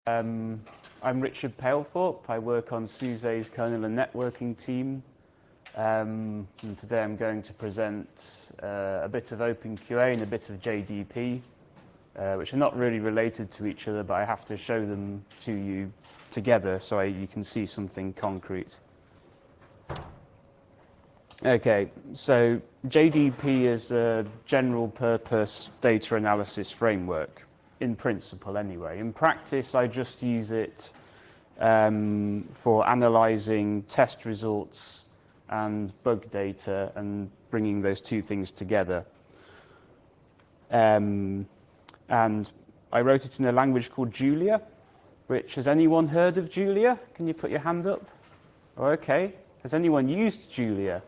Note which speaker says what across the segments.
Speaker 1: I'm Richard Palethorpe. I work on SUSE's kernel and networking team. And today I'm going to present a bit of OpenQA and a bit of JDP, which are not really related to each other, but I have to show them to you together so you can see something concrete. Okay, so JDP is a general purpose data analysis framework, in principle anyway. In practice, I just use it for analyzing test results and bug data and bringing those two things together. And I wrote it in a language called Julia, which, has anyone heard of Julia? Can you put your hand up? Oh, okay. Has anyone used Julia?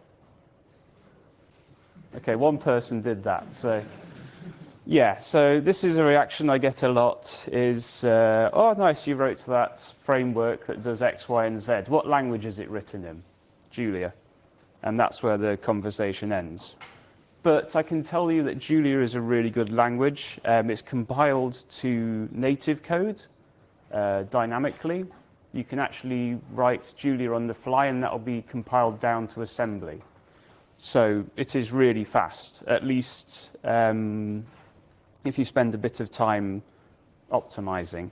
Speaker 1: Okay, one person did that. So, yeah, so this is a reaction I get a lot is, oh, nice, you wrote that framework that does X, Y, and Z. What language is it written in? Julia. And that's where the conversation ends. But I can tell you that Julia is a really good language. It's compiled to native code dynamically. You can actually write Julia on the fly, and that will be compiled down to assembly. So it is really fast, at least if you spend a bit of time optimizing.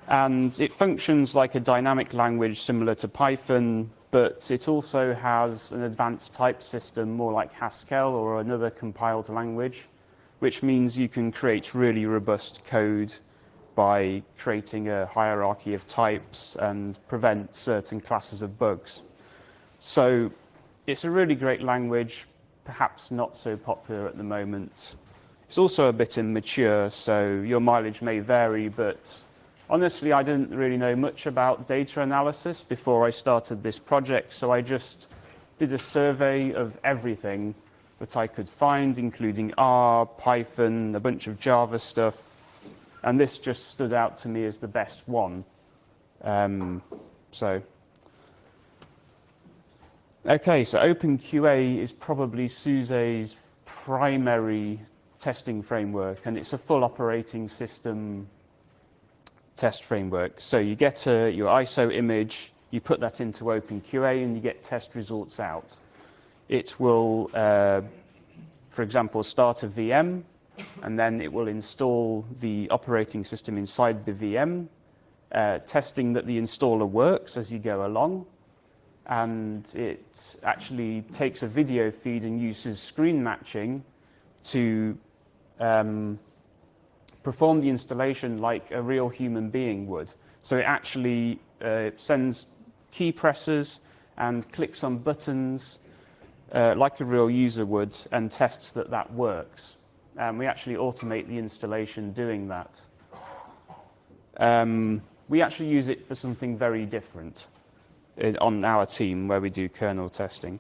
Speaker 1: And it functions like a dynamic language similar to Python, but it also has an advanced type system, more like Haskell or another compiled language, which means you can create really robust code by creating a hierarchy of types and prevent certain classes of bugs. So it's a really great language, perhaps not so popular at the moment. It's also a bit immature, so your mileage may vary, but honestly, I didn't really know much about data analysis before I started this project, so I just did a survey of everything that I could find, including R, Python, a bunch of Java stuff, and this just stood out to me as the best one. Okay, so OpenQA is probably SUSE's primary testing framework, and it's a full operating system test framework. So you get your ISO image, you put that into OpenQA, and you get test results out. It will, for example, start a VM, and then it will install the operating system inside the VM, testing that the installer works as you go along. And it actually takes a video feed and uses screen matching to perform the installation like a real human being would. So it actually sends key presses and clicks on buttons like a real user would and tests that that works. We actually automate the installation doing that. We actually use it for something very different on our team where we do kernel testing.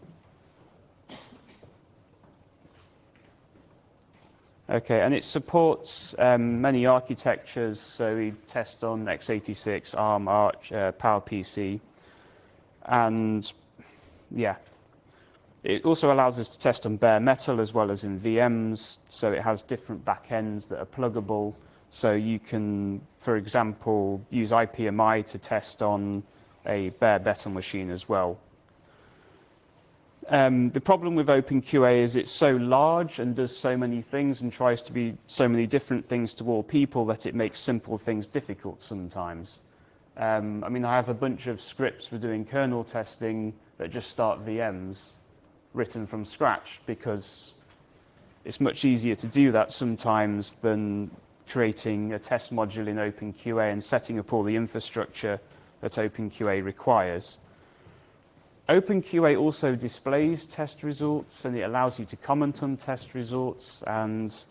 Speaker 1: Okay, and it supports many architectures, so we test on x86, ARM, Arch, PowerPC, and yeah. It also allows us to test on bare metal as well as in VMs, so it has different backends that are pluggable, so you can, for example, use IPMI to test on a bare metal machine as well. The problem with OpenQA is it's so large and does so many things and tries to be so many different things to all people that it makes simple things difficult sometimes. I mean, I have a bunch of scripts for doing kernel testing that just start VMs written from scratch because it's much easier to do that sometimes than creating a test module in OpenQA and setting up all the infrastructure that OpenQA requires. OpenQA also displays test results, and it allows you to comment on test results, and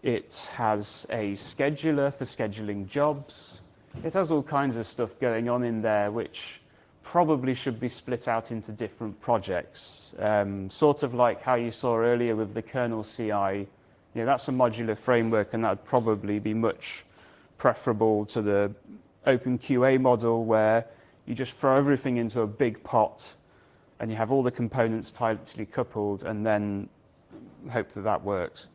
Speaker 1: it has a scheduler for scheduling jobs. It has all kinds of stuff going on in there, which probably should be split out into different projects. Sort of like how you saw earlier with the kernel CI. You know, that's a modular framework, and that would probably be much preferable to the OpenQA model, where you just throw everything into a big pot and you have all the components tightly coupled and then hope that that works.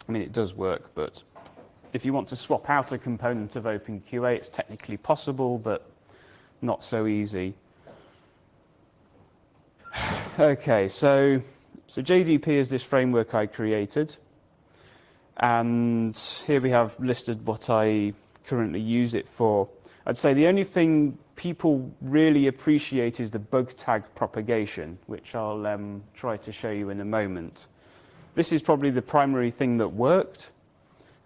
Speaker 1: I mean, it does work, but if you want to swap out a component of OpenQA, it's technically possible, but not so easy. Okay, so JDP is this framework I created. And here we have listed what I currently use it for. I'd say the only thing people really appreciate is the bug tag propagation, which I'll try to show you in a moment. This is probably the primary thing that worked.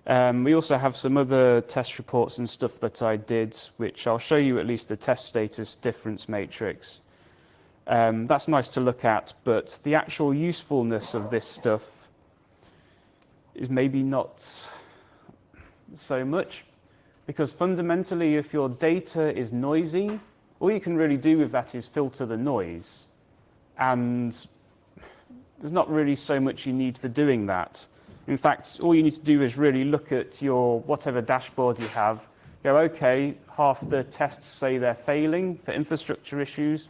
Speaker 1: We also have some other test reports and stuff that I did, which I'll show you at least the test status difference matrix. That's nice to look at, but the actual usefulness of this stuff is maybe not so much, because fundamentally, if your data is noisy, all you can really do with that is filter the noise. And there's not really so much you need for doing that. In fact, all you need to do is really look at your whatever dashboard you have, go, okay, half the tests say they're failing for infrastructure issues,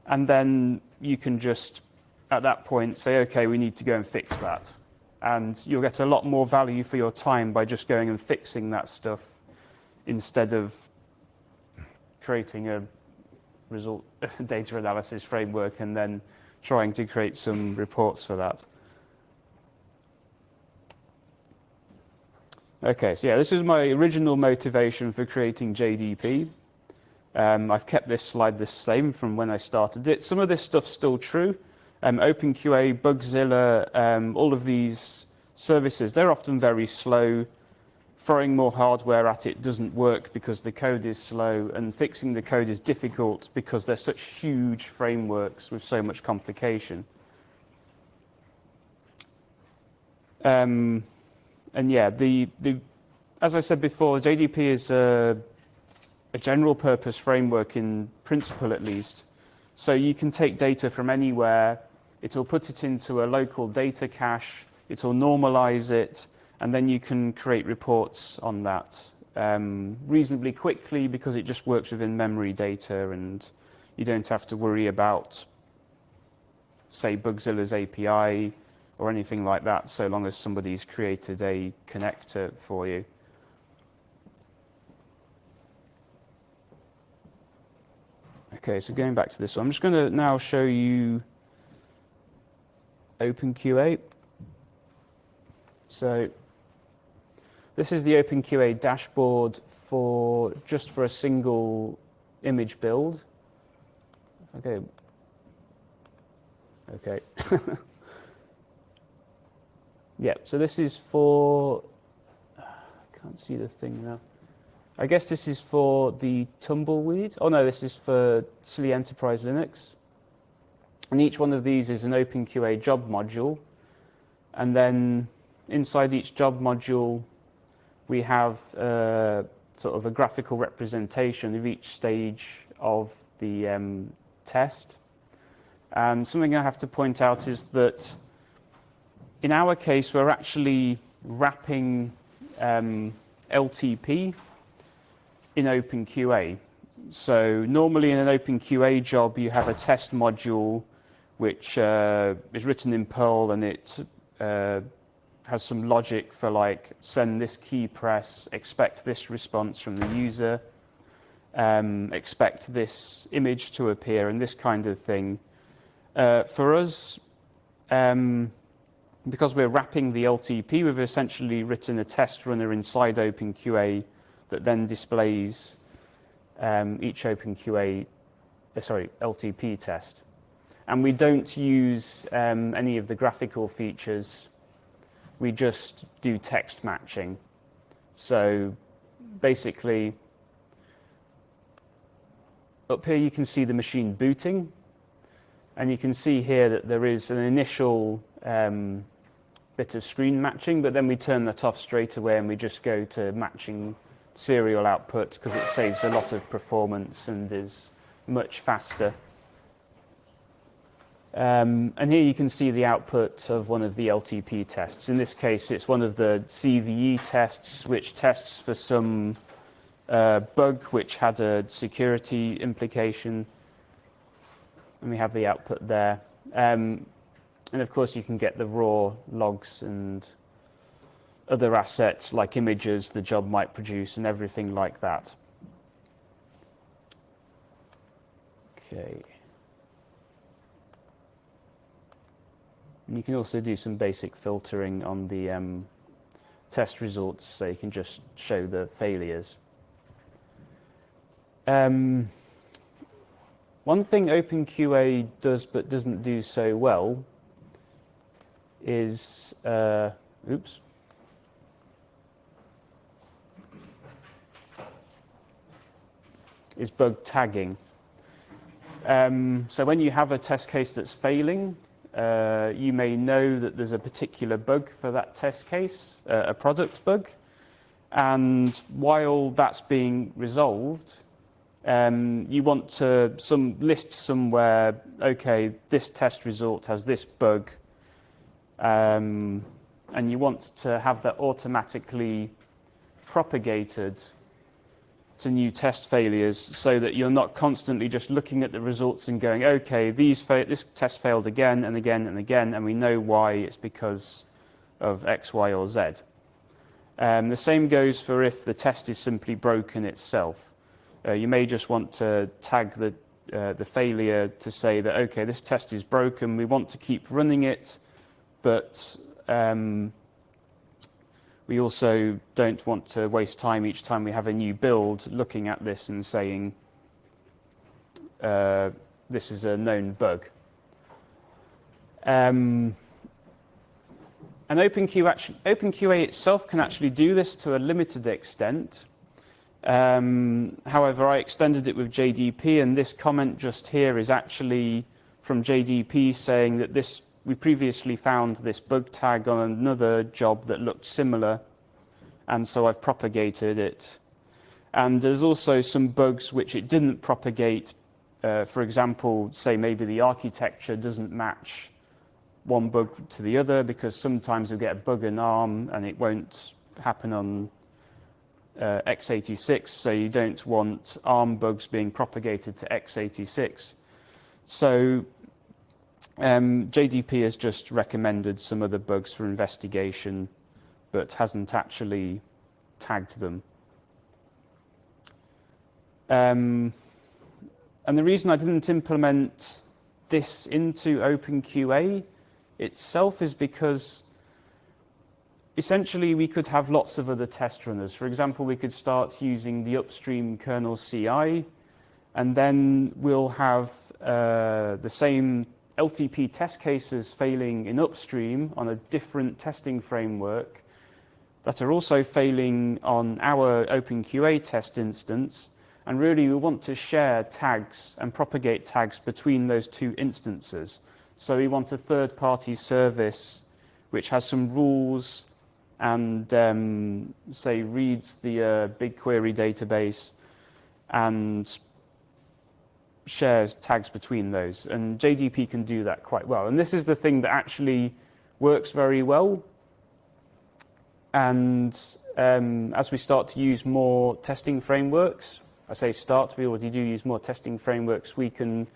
Speaker 1: and then you can just, at that point, say, okay, we need to go and fix that. And you'll get a lot more value for your time by just going and fixing that stuff instead of creating a result data analysis framework and then trying to create some reports for that. Okay, so yeah, this is my original motivation for creating JDP. I've kept this slide the same from when I started it. Some of this stuff's still true. OpenQA, Bugzilla, all of these services, they're often very slow. Throwing more hardware at it doesn't work because the code is slow, and fixing the code is difficult because they're such huge frameworks with so much complication. And yeah, as I said before, JDP is a general purpose framework in principle at least. So you can take data from anywhere, it'll put it into a local data cache, it'll normalize it, and then you can create reports on that reasonably quickly because it just works within memory data and you don't have to worry about, say, Bugzilla's API or anything like that, so long as somebody's created a connector for you. Okay, so going back to this one, I'm just going to now show you OpenQA. So this is the OpenQA dashboard for just for a single image build. Okay. Yeah, so this is for, I can't see the thing now. I guess this is for the Tumbleweed. Oh no, this is for SLI Enterprise Linux. And each one of these is an OpenQA job module. And then inside each job module, we have sort of a graphical representation of each stage of the test. And something I have to point out is that in our case, we're actually wrapping LTP in OpenQA. So normally in an OpenQA job, you have a test module which is written in Perl, and it has some logic for like send this key press, expect this response from the user, expect this image to appear, and this kind of thing. For us, because we're wrapping the LTP, we've essentially written a test runner inside OpenQA that then displays each LTP test. And we don't use any of the graphical features. We just do text matching. So basically, up here you can see the machine booting. And you can see here that there is an initial bit of screen matching, but then we turn that off straight away and we just go to matching serial output because it saves a lot of performance and is much faster. And here you can see the output of one of the LTP tests. In this case, it's one of the CVE tests, which tests for some bug which had a security implication. And we have the output there. And of course, you can get the raw logs and other assets like images the job might produce and everything like that. Okay. And you can also do some basic filtering on the test results, so you can just show the failures. One thing OpenQA does but doesn't do so well is bug tagging. So when you have a test case that's failing, you may know that there's a particular bug for that test case, a product bug, and while that's being resolved, you want to list somewhere, okay, this test result has this bug, and you want to have that automatically propagated to new test failures, so that you're not constantly just looking at the results and going, okay, this test failed again and again and again, and we know why. It's because of X, Y, or Z. The same goes for if the test is simply broken itself. You may just want to tag the failure to say that, okay, this test is broken, we want to keep running it, but we also don't want to waste time each time we have a new build looking at this and saying, this is a known bug. And OpenQA itself can actually do this to a limited extent. However, I extended it with JDP, and this comment just here is actually from JDP saying that we previously found this bug tag on another job that looked similar, and so I've propagated it. And there's also some bugs which it didn't propagate. For example, say maybe the architecture doesn't match one bug to the other, because sometimes you'll get a bug in ARM and it won't happen on x86, so you don't want ARM bugs being propagated to x86. So JDP has just recommended some other bugs for investigation, but hasn't actually tagged them. And the reason I didn't implement this into OpenQA itself is because essentially we could have lots of other test runners. For example, we could start using the upstream kernel CI, and then we'll have the same LTP test cases failing in upstream on a different testing framework that are also failing on our OpenQA test instance. And really, we want to share tags and propagate tags between those two instances. So we want a third-party service which has some rules and, say, reads the BigQuery database and shares tags between those. And JDP can do that quite well. And this is the thing that actually works very well. And as we start to use more testing frameworks, I say start, we already do use more testing frameworks, we can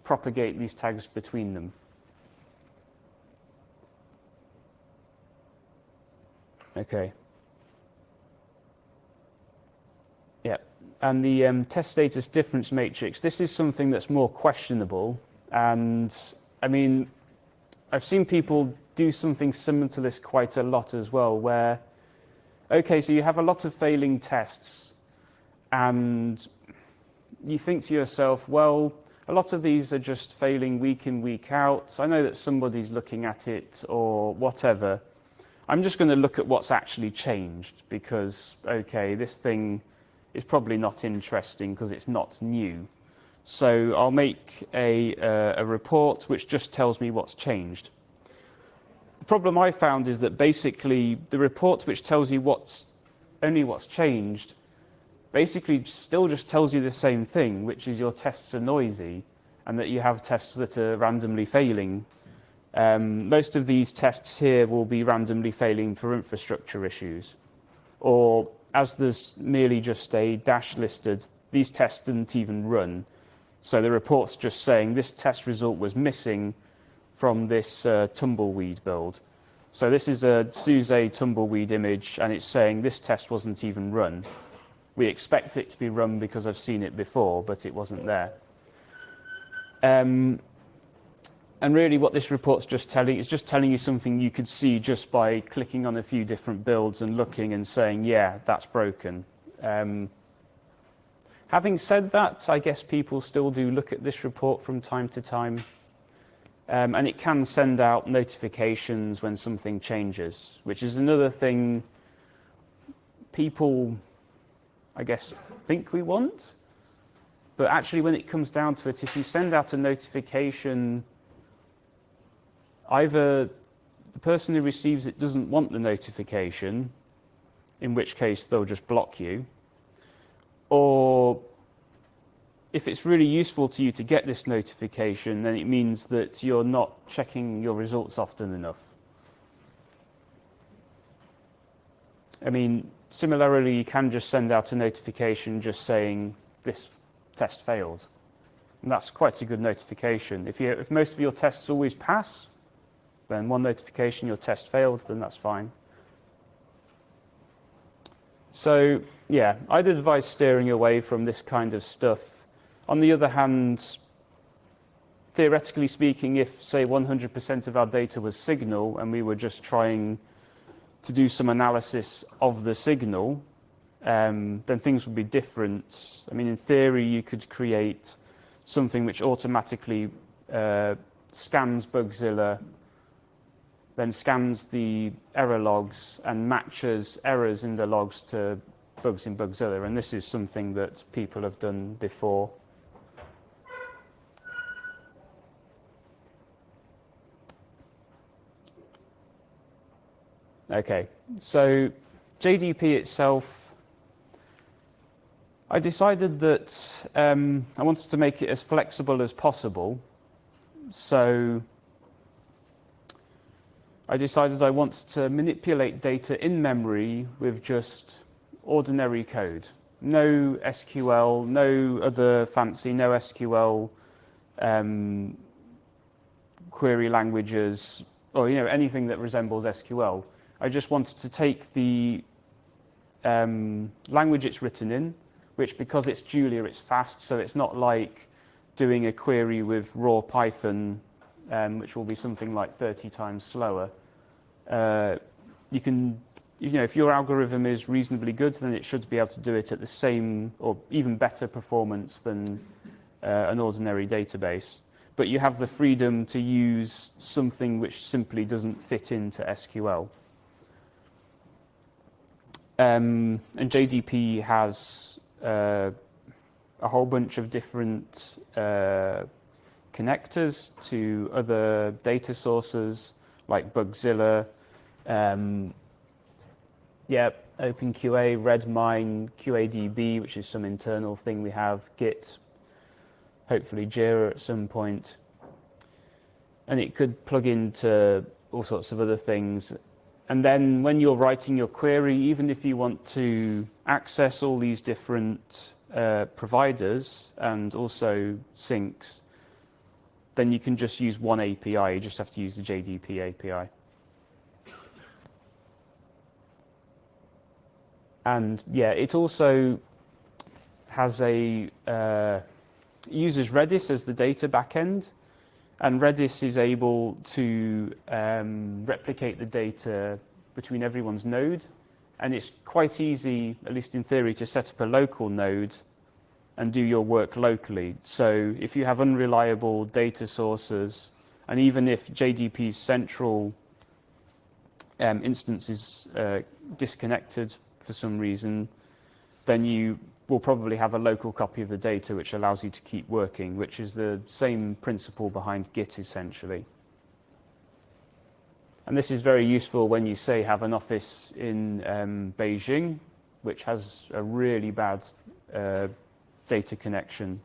Speaker 1: propagate these tags between them. Okay. Yeah, and the test status difference matrix, this is something that's more questionable. And I mean, I've seen people do something similar to this quite a lot as well, where, okay, so you have a lot of failing tests, and you think to yourself, well, a lot of these are just failing week in, week out. I know that somebody's looking at it or whatever. I'm just going to look at what's actually changed because, okay, this thing is probably not interesting because it's not new. So I'll make a report which just tells me what's changed. The problem I found is that basically the report which tells you only what's changed basically still just tells you the same thing, which is your tests are noisy and that you have tests that are randomly failing. Most of these tests here will be randomly failing for infrastructure issues. Or as there's merely just a dash listed, these tests didn't even run. So the report's just saying this test result was missing from this tumbleweed build. So this is a SUSE tumbleweed image, and it's saying this test wasn't even run. We expect it to be run because I've seen it before, but it wasn't there. And really what this report's just telling you something you could see just by clicking on a few different builds and looking and saying, yeah, that's broken. Having said that, I guess people still do look at this report from time to time. And it can send out notifications when something changes, which is another thing people, I guess, think we want. But actually, when it comes down to it, if you send out a notification, either the person who receives it doesn't want the notification, in which case they'll just block you, or if it's really useful to you to get this notification, then it means that you're not checking your results often enough. I mean, similarly, you can just send out a notification just saying this test failed. And that's quite a good notification. If most of your tests always pass, then one notification your test failed, then that's fine. So yeah, I'd advise steering away from this kind of stuff. On the other hand, theoretically speaking, if, say, 100% of our data was signal and we were just trying to do some analysis of the signal, then things would be different. I mean, in theory, you could create something which automatically scans Bugzilla, then scans the error logs and matches errors in the logs to bugs in Bugzilla. And this is something that people have done before. Okay, so JDP itself, I decided that I wanted to make it as flexible as possible. So I decided I wanted to manipulate data in memory with just ordinary code. No SQL, no other fancy, no SQL query languages, or anything that resembles SQL. I just wanted to take the language it's written in, which because it's Julia, it's fast, so it's not like doing a query with raw Python, which will be something like 30 times slower. You can, if your algorithm is reasonably good, then it should be able to do it at the same or even better performance than an ordinary database. But you have the freedom to use something which simply doesn't fit into SQL. And JDP has a whole bunch of different connectors to other data sources like Bugzilla, OpenQA, Redmine, QADB, which is some internal thing we have, Git, hopefully Jira at some point. And it could plug into all sorts of other things. And then when you're writing your query, even if you want to access all these different providers and also syncs, then you can just use one API. You just have to use the JDP API. And yeah, it also has uses Redis as the data backend. And Redis is able to replicate the data between everyone's node. And it's quite easy, at least in theory, to set up a local node and do your work locally. So if you have unreliable data sources, and even if JDP's central instance is disconnected for some reason, then you will probably have a local copy of the data which allows you to keep working, which is the same principle behind Git, essentially. And this is very useful when you, say, have an office in Beijing, which has a really bad data connection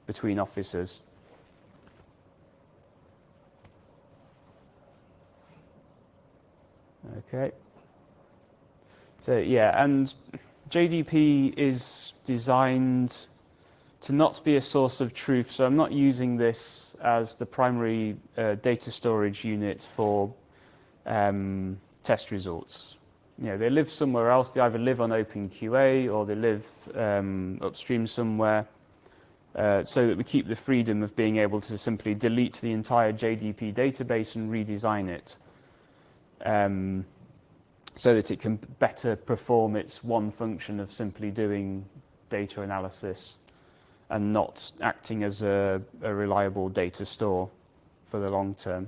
Speaker 1: between offices. Okay. So yeah, and JDP is designed to not be a source of truth, so I'm not using this as the primary data storage unit for test results. You know, they live somewhere else. They either live on OpenQA or they live upstream somewhere, so that we keep the freedom of being able to simply delete the entire JDP database and redesign it, so that it can better perform its one function of simply doing data analysis and not acting as a reliable data store for the long term.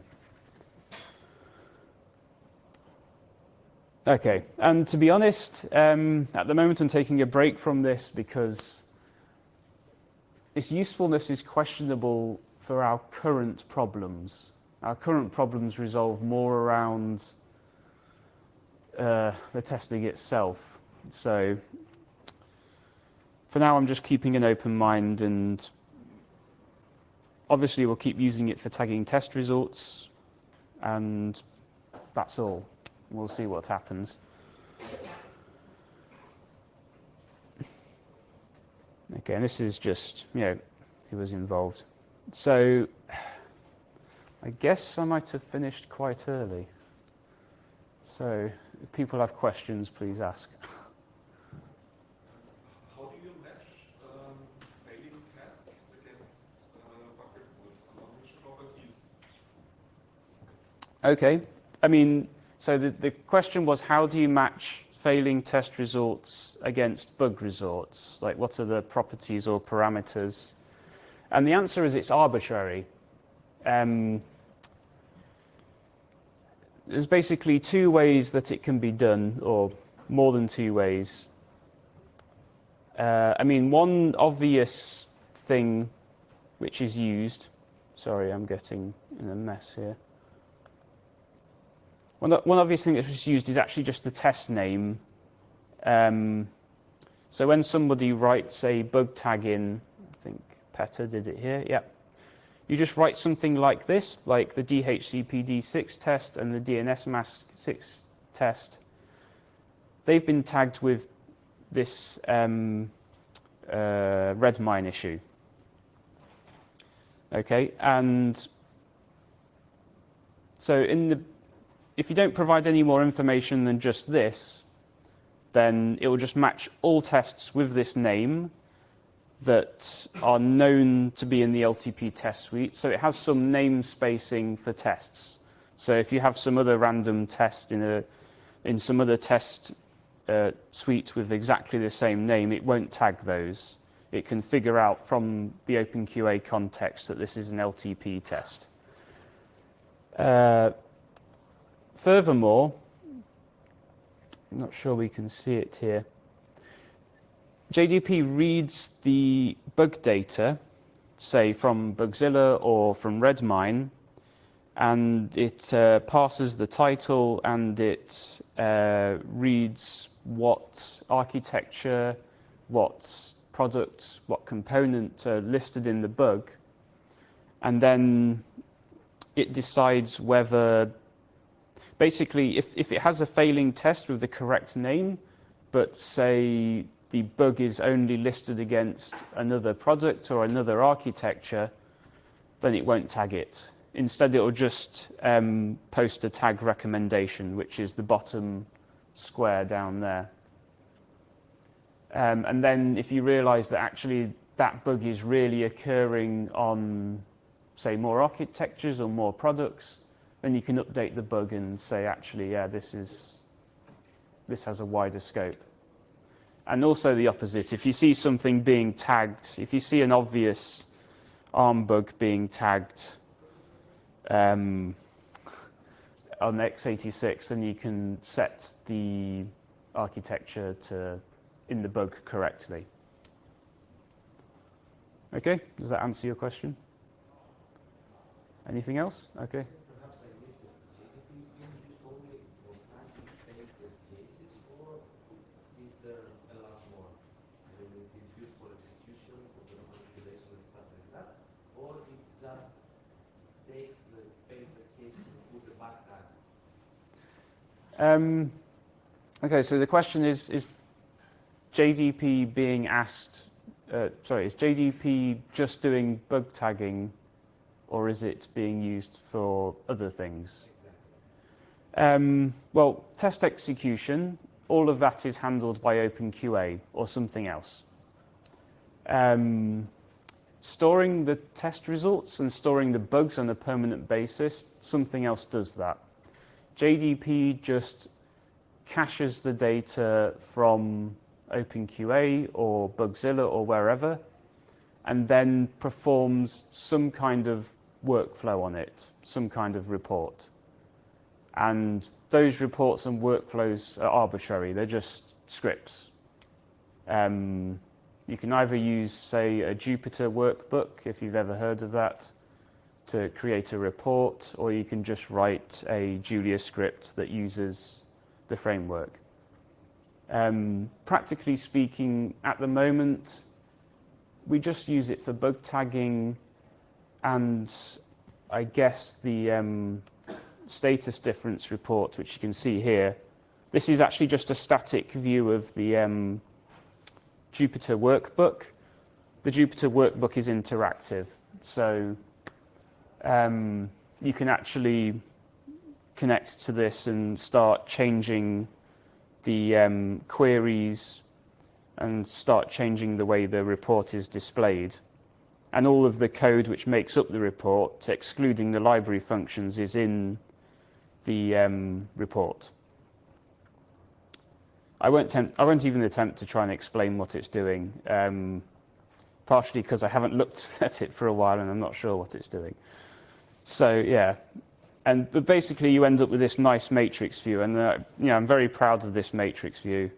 Speaker 1: Okay, and to be honest, at the moment I'm taking a break from this because its usefulness is questionable for our current problems. Our current problems resolve more around the testing itself. So for now I'm just keeping an open mind, and obviously we'll keep using it for tagging test results, and that's all. We'll see what happens. Okay, and this is just, you know, who was involved. So I guess I might have finished quite early. So if people have questions, please ask.
Speaker 2: How do you match failing tests against bug reports? Along which properties?
Speaker 1: Okay, I mean, so the question was, how do you match failing test results against bug results? Like, what are the properties or parameters? And the answer is it's arbitrary. There's basically two ways that it can be done, or more than two ways. I mean, one obvious thing which is used, sorry, I'm getting in a mess here. One obvious thing that's used is actually just the test name. So when somebody writes a bug tag in, I think Petter did it here, yeah. You just write something like this, like the DHCPD6 test and the DNSMAS6 test. They've been tagged with this redmine issue. Okay, and so if you don't provide any more information than just this, then it will just match all tests with this name that are known to be in the LTP test suite. So it has some name spacing for tests. So if you have some other random test in some other test suite with exactly the same name, it won't tag those. It can figure out from the OpenQA context that this is an LTP test. Furthermore, I'm not sure we can see it here. JDP reads the bug data, say from Bugzilla or from Redmine, and it parses the title, and it reads what architecture, what product, what component are listed in the bug, and then it decides whether, basically, if it has a failing test with the correct name, but say the bug is only listed against another product or another architecture, then it won't tag it. Instead, it will just post a tag recommendation, which is the bottom square down there. And then if you realize that actually that bug is really occurring on, say, more architectures or more products, then you can update the bug and say, actually, yeah, this has a wider scope. And also the opposite. If you see something being tagged, if you see an obvious ARM bug being tagged on x86, then you can set the architecture in the bug correctly. Okay, does that answer your question? Anything else? Okay.
Speaker 3: Perhaps I missed it. JDP is being used only for tagging failed test cases, or is there a lot more? I mean, it is used for execution, for manipulation and stuff like that, or it just takes the failed test cases and put the back tag?
Speaker 1: Okay, so the question is JDP being asked, is JDP just doing bug tagging, or is it being used for other things? Well, test execution, all of that is handled by OpenQA or something else. Storing the test results and storing the bugs on a permanent basis, something else does that. JDP just caches the data from OpenQA or Bugzilla or wherever, and then performs some kind of workflow on it, some kind of report. And those reports and workflows are arbitrary, they're just scripts. You can either use, say, a Jupyter workbook, if you've ever heard of that, to create a report, or you can just write a Julia script that uses the framework. Practically speaking, at the moment, we just use it for bug tagging and I guess the status difference report, which you can see here. This is actually just a static view of the Jupyter workbook. The Jupyter workbook is interactive, so you can actually connect to this and start changing the queries and start changing the way the report is displayed. And all of the code which makes up the report, excluding the library functions, is in the report. I won't even attempt to try and explain what it's doing, partially because I haven't looked at it for a while and I'm not sure what it's doing. So yeah, but basically you end up with this nice matrix view, and I'm very proud of this matrix view.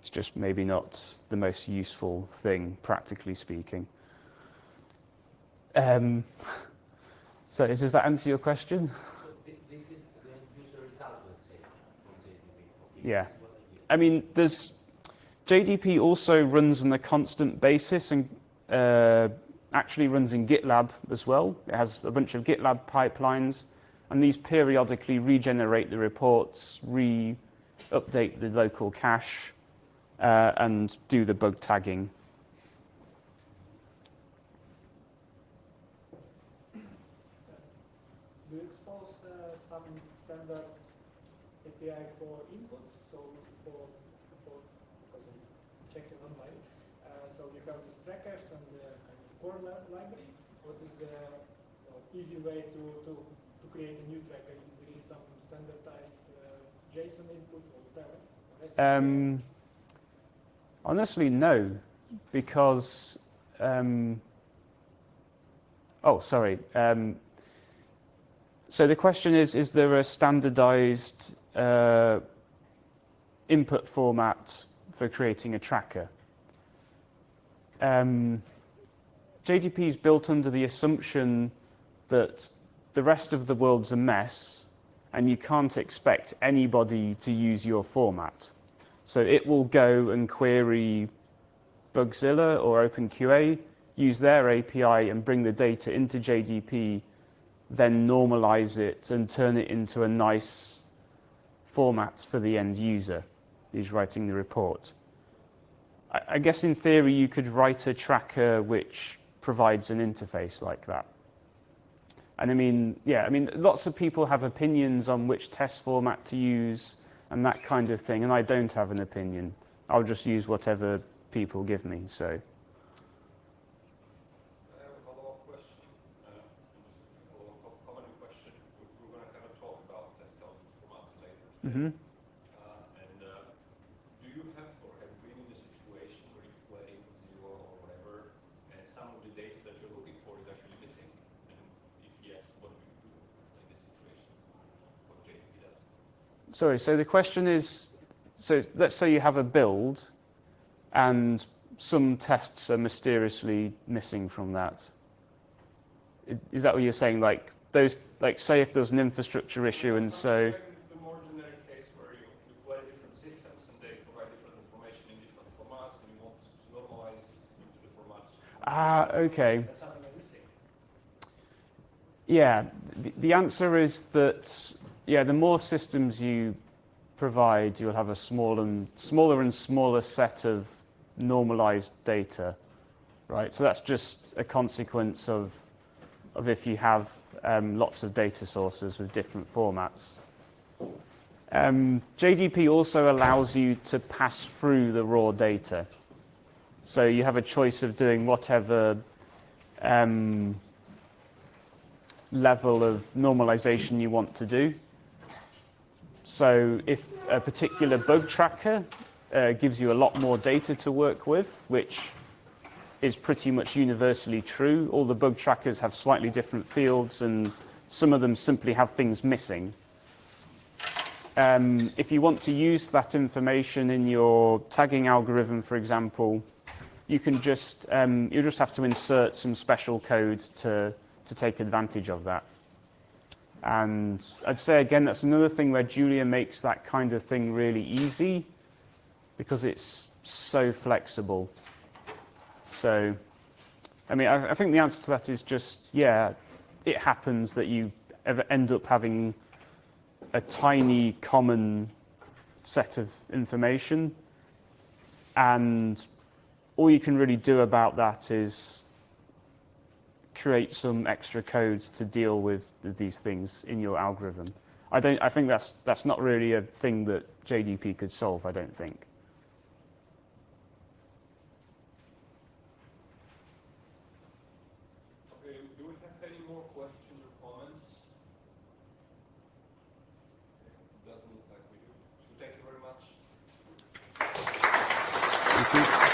Speaker 1: It's just maybe not the most useful thing, practically speaking. So does that answer your question?
Speaker 3: So this is the end user result, let's say, from JDP. Okay,
Speaker 1: Yeah.
Speaker 3: this is what I get.
Speaker 1: I mean, JDP also runs on a constant basis and actually runs in GitLab as well. It has a bunch of GitLab pipelines, and these periodically regenerate the reports, update the local cache, and do the bug tagging.
Speaker 4: Do you expose some standard API for input? So because I'm checking online, so you have these trackers and the core library. What is the easy way to create a new tracker? Is there some standardized JSON input or whatever?
Speaker 1: Honestly, no, because so the question is there a standardized input format for creating a tracker? JDP is built under the assumption that the rest of the world's a mess and you can't expect anybody to use your format. So it will go and query Bugzilla or OpenQA, use their API and bring the data into JDP, then normalize it and turn it into a nice format for the end user who's writing the report. I guess in theory you could write a tracker which provides an interface like that. And I mean, lots of people have opinions on which test format to use and that kind of thing, and I don't have an opinion. I'll just use whatever people give me, so.
Speaker 2: I have a follow-up question, just a common question. We're going to have a talk about test elements formats later today. Do you have or have been in a situation where you play with zero or whatever, and some of the data that you're looking for is actually missing? And if yes, what do you do in this situation? What JDP does?
Speaker 1: Sorry, so the question is, so let's say you have a build and some tests are mysteriously missing from that. Is that what you're saying? Like say if there's an infrastructure issue and so.
Speaker 2: The more generic case where you play different systems and they provide different information in different formats and you want to normalize into the formats.
Speaker 1: Okay.
Speaker 2: That's something I'm missing.
Speaker 1: Yeah, the answer is that, the more systems you provide, you'll have a smaller and smaller set of normalized data, right? So that's just a consequence of if you have lots of data sources with different formats. JDP also allows you to pass through the raw data. So you have a choice of doing whatever level of normalization you want to do. So if a particular bug tracker gives you a lot more data to work with, which is pretty much universally true, all the bug trackers have slightly different fields and some of them simply have things missing. If you want to use that information in your tagging algorithm, for example, you can just have to insert some special code to take advantage of that. And I'd say again, that's another thing where Julia makes that kind of thing really easy because it's so flexible. So, I mean, I think the answer to that is just, yeah, it happens that you end up having a tiny common set of information, and all you can really do about that is create some extra code to deal with these things in your algorithm. I think that's not really a thing that JDP could solve, I don't think.
Speaker 2: Okay, do we have any more questions or comments? It doesn't look like we do. So thank you very much.
Speaker 1: Thank you.